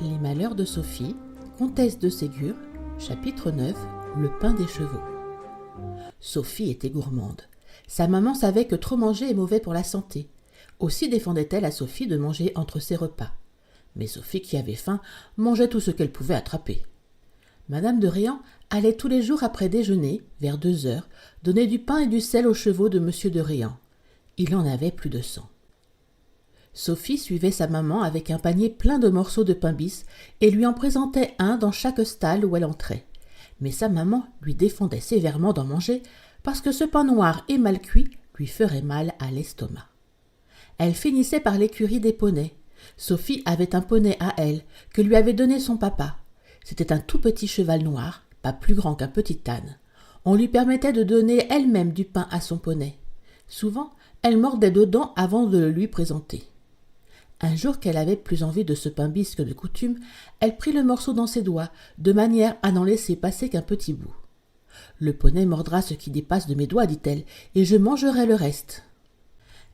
Les malheurs de Sophie, comtesse de Ségur, chapitre 9, le pain des chevaux. Sophie était gourmande. Sa maman savait que trop manger est mauvais pour la santé. Aussi défendait-elle à Sophie de manger entre ses repas. Mais Sophie, qui avait faim, mangeait tout ce qu'elle pouvait attraper. Madame de Réan allait tous les jours après déjeuner, vers 2 heures, donner du pain et du sel aux chevaux de monsieur de Réan. Il en avait plus de 100. Sophie suivait sa maman avec un panier plein de morceaux de pain bis et lui en présentait un dans chaque stalle où elle entrait. Mais sa maman lui défendait sévèrement d'en manger parce que ce pain noir et mal cuit lui ferait mal à l'estomac. Elle finissait par l'écurie des poneys. Sophie avait un poney à elle que lui avait donné son papa. C'était un tout petit cheval noir, pas plus grand qu'un petit âne. On lui permettait de donner elle-même du pain à son poney. Souvent, elle mordait dedans avant de le lui présenter. Un jour qu'elle avait plus envie de ce pain bis que de coutume, elle prit le morceau dans ses doigts, de manière à n'en laisser passer qu'un petit bout. « Le poney mordra ce qui dépasse de mes doigts, dit-elle, et je mangerai le reste. »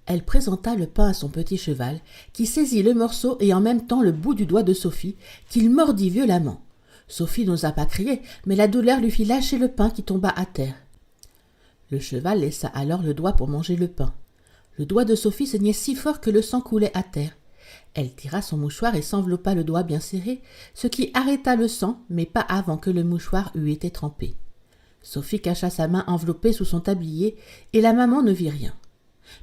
Elle présenta le pain à son petit cheval, qui saisit le morceau et en même temps le bout du doigt de Sophie, qu'il mordit violemment. Sophie n'osa pas crier, mais la douleur lui fit lâcher le pain qui tomba à terre. Le cheval laissa alors le doigt pour manger le pain. Le doigt de Sophie saignait si fort que le sang coulait à terre. Elle tira son mouchoir et s'enveloppa le doigt bien serré, ce qui arrêta le sang, mais pas avant que le mouchoir eût été trempé. Sophie cacha sa main enveloppée sous son tablier, et la maman ne vit rien.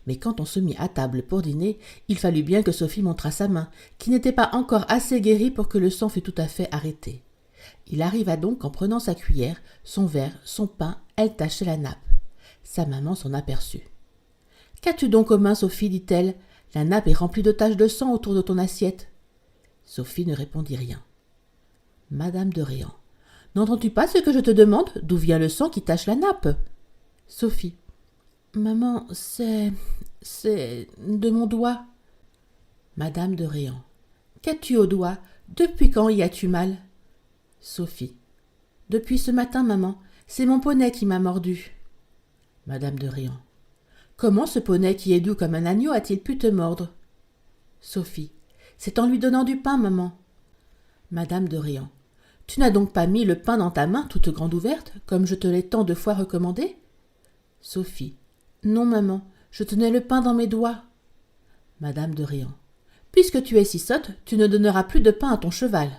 Mais quand on se mit à table pour dîner, il fallut bien que Sophie montrât sa main, qui n'était pas encore assez guérie pour que le sang fût tout à fait arrêté. Il arriva donc qu'en prenant sa cuillère, son verre, son pain, elle tâchait la nappe. Sa maman s'en aperçut. « Qu'as-tu donc aux mains, Sophie » dit-elle. « La nappe est remplie de taches de sang autour de ton assiette. » Sophie ne répondit rien. « Madame de Réan, n'entends-tu pas ce que je te demande? D'où vient le sang qui tache la nappe ?» Sophie. « Maman, c'est de mon doigt. » Madame de Réan. « Qu'as-tu au doigt? Depuis quand y as-tu mal? » Sophie. « Depuis ce matin, maman. C'est mon poney qui m'a mordu. » Madame de Réan. « Comment ce poney qui est doux comme un agneau a-t-il pu te mordre? » Sophie. « C'est en lui donnant du pain, maman. » Madame de Réan. « Tu n'as donc pas mis le pain dans ta main toute grande ouverte, comme je te l'ai tant de fois recommandé? » Sophie. « Non, maman, je tenais le pain dans mes doigts. » Madame de Réan. « Puisque tu es si sotte, tu ne donneras plus de pain à ton cheval. »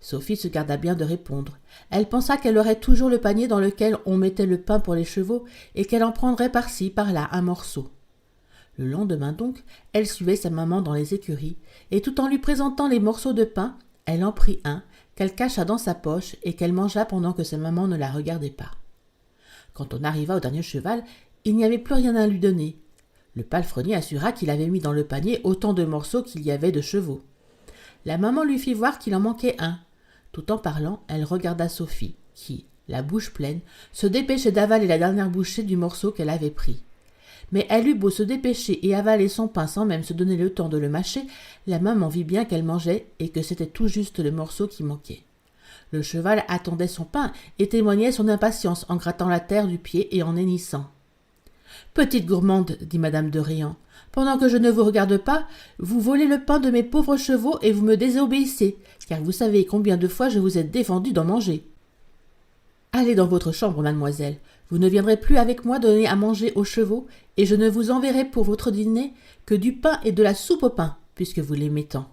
Sophie se garda bien de répondre. Elle pensa qu'elle aurait toujours le panier dans lequel on mettait le pain pour les chevaux et qu'elle en prendrait par-ci, par-là un morceau. Le lendemain donc, elle suivait sa maman dans les écuries et tout en lui présentant les morceaux de pain, elle en prit un qu'elle cacha dans sa poche et qu'elle mangea pendant que sa maman ne la regardait pas. Quand on arriva au dernier cheval, il n'y avait plus rien à lui donner. Le palefrenier assura qu'il avait mis dans le panier autant de morceaux qu'il y avait de chevaux. La maman lui fit voir qu'il en manquait un. Tout en parlant, elle regarda Sophie, qui, la bouche pleine, se dépêchait d'avaler la dernière bouchée du morceau qu'elle avait pris. Mais elle eut beau se dépêcher et avaler son pain sans même se donner le temps de le mâcher, la maman vit bien qu'elle mangeait et que c'était tout juste le morceau qui manquait. Le cheval attendait son pain et témoignait son impatience en grattant la terre du pied et en hennissant. « Petite gourmande, dit madame de Réan, pendant que je ne vous regarde pas, vous volez le pain de mes pauvres chevaux et vous me désobéissez, car vous savez combien de fois je vous ai défendu d'en manger. Allez dans votre chambre, mademoiselle, vous ne viendrez plus avec moi donner à manger aux chevaux, et je ne vous enverrai pour votre dîner que du pain et de la soupe au pain, puisque vous l'aimez tant. »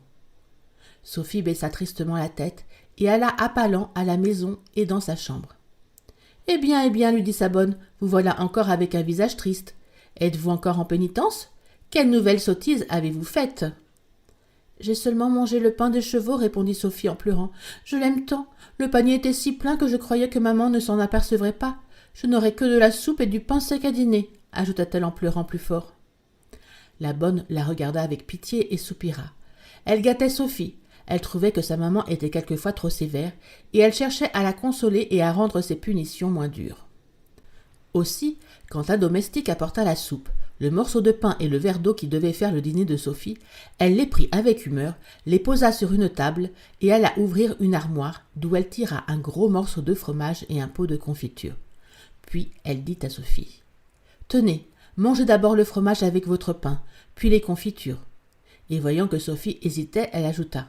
Sophie baissa tristement la tête et alla appalant à la maison et dans sa chambre. « eh bien, lui dit sa bonne, vous voilà encore avec un visage triste. Êtes-vous encore en pénitence? Quelle nouvelle sottise avez-vous faite? » « J'ai seulement mangé le pain des chevaux, répondit Sophie en pleurant. Je l'aime tant. Le panier était si plein que je croyais que maman ne s'en apercevrait pas. Je n'aurai que de la soupe et du pain sec à dîner, ajouta-t-elle en pleurant plus fort. La bonne la regarda avec pitié et soupira. Elle gâtait Sophie. Elle trouvait que sa maman était quelquefois trop sévère, et elle cherchait à la consoler et à rendre ses punitions moins dures. Aussi, quand un domestique apporta la soupe, le morceau de pain et le verre d'eau qui devaient faire le dîner de Sophie, elle les prit avec humeur, les posa sur une table et alla ouvrir une armoire d'où elle tira un gros morceau de fromage et un pot de confiture. Puis elle dit à Sophie : « Tenez, mangez d'abord le fromage avec votre pain, puis les confitures. » Et voyant que Sophie hésitait, elle ajouta :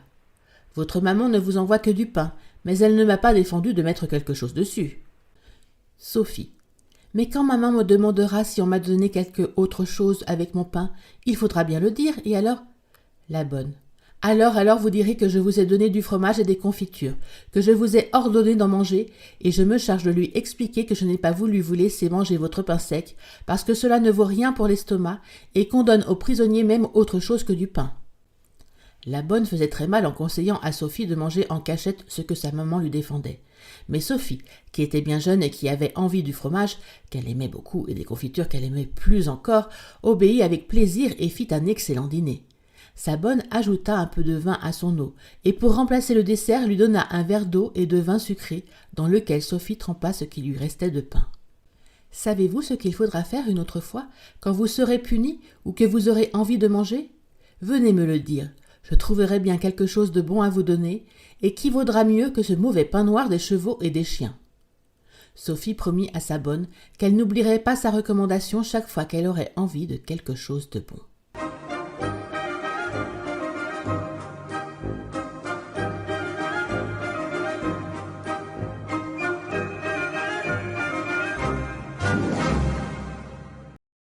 Votre maman ne vous envoie que du pain, mais elle ne m'a pas défendu de mettre quelque chose dessus. Sophie. Mais quand maman me demandera si on m'a donné quelque autre chose avec mon pain, il faudra bien le dire, et alors? La bonne. Alors vous direz que je vous ai donné du fromage et des confitures, que je vous ai ordonné d'en manger, et je me charge de lui expliquer que je n'ai pas voulu vous laisser manger votre pain sec, parce que cela ne vaut rien pour l'estomac, et qu'on donne aux prisonniers même autre chose que du pain. La bonne faisait très mal en conseillant à Sophie de manger en cachette ce que sa maman lui défendait. Mais Sophie, qui était bien jeune et qui avait envie du fromage, qu'elle aimait beaucoup, et des confitures qu'elle aimait plus encore, obéit avec plaisir et fit un excellent dîner. Sa bonne ajouta un peu de vin à son eau, et pour remplacer le dessert, lui donna un verre d'eau et de vin sucré, dans lequel Sophie trempa ce qui lui restait de pain. « Savez-vous ce qu'il faudra faire une autre fois, quand vous serez puni ou que vous aurez envie de manger? Venez me le dire. Je trouverai bien quelque chose de bon à vous donner, et qui vaudra mieux que ce mauvais pain noir des chevaux et des chiens. » Sophie promit à sa bonne qu'elle n'oublierait pas sa recommandation chaque fois qu'elle aurait envie de quelque chose de bon.